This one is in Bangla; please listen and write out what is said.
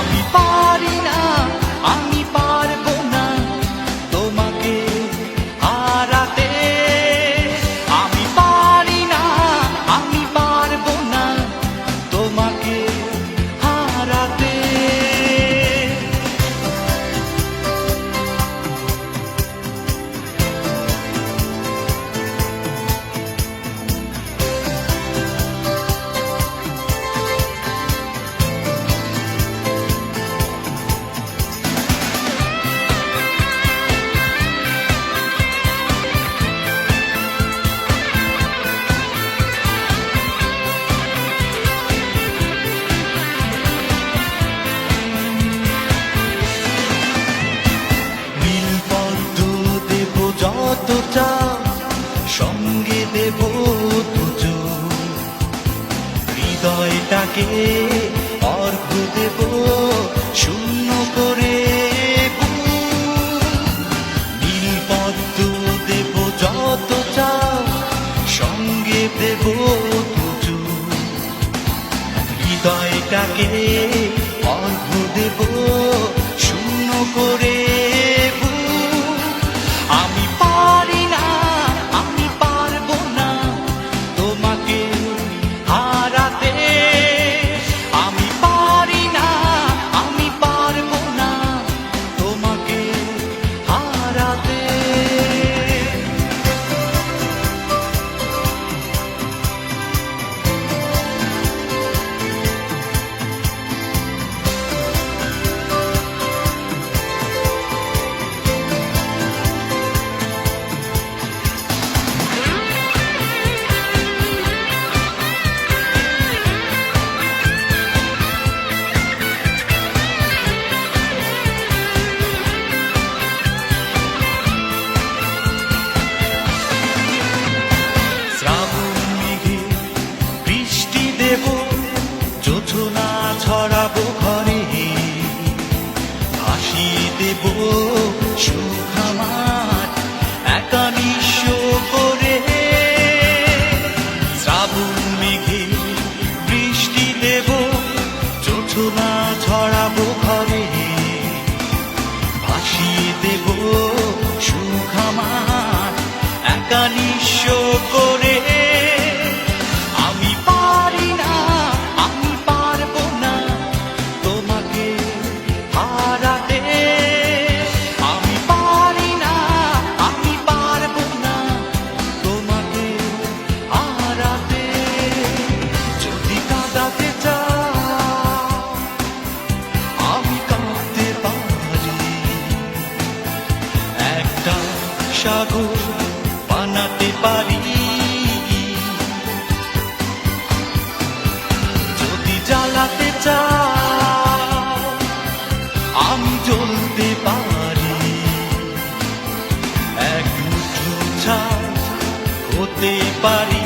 আমি পারি না, আমি পারবো না তোমাকে হারাতে। আমি পারি না, আমি পারবো না তোমাকে হারাতে। যতটা সঙ্গে দেব দুজো, হৃদয়টাকে অর্ঘ্য দেব শূন্য করে। নীলপদ্ম দেব যতটা সঙ্গে দেব দুজো, হৃদয়টাকে অর্ঘ্য দেব শূন্য করে। আমি পারি না, আমি পারবো না তোমাকে হারাতে। আমি পারি না, আমি পারবো না তোমাকে হারাতে। জোছনা ছড়াবো ঘরে, ভাসিয়ে দেব সুখ আমার একা নিঃস্ব করে। শ্রাবণ মেঘে বৃষ্টি দেব, জোছনা ছড়াবো ঘরে, ভাসিয়ে দেব সুখ আমার একা নিঃস্ব করে। আমি পারি না, আমি পারবো না তোমাকে হারাতে। আমি পারি না, আমি পারবো না তোমাকে হারাতে। যদি কাঁদাতে চাও আমি কাঁদতে পারি, একটা সাগর বানাতে পারি। জ্বালাতে চাও আমি জ্বলতে পারি, এক মুঠো ছাই হতে পারি।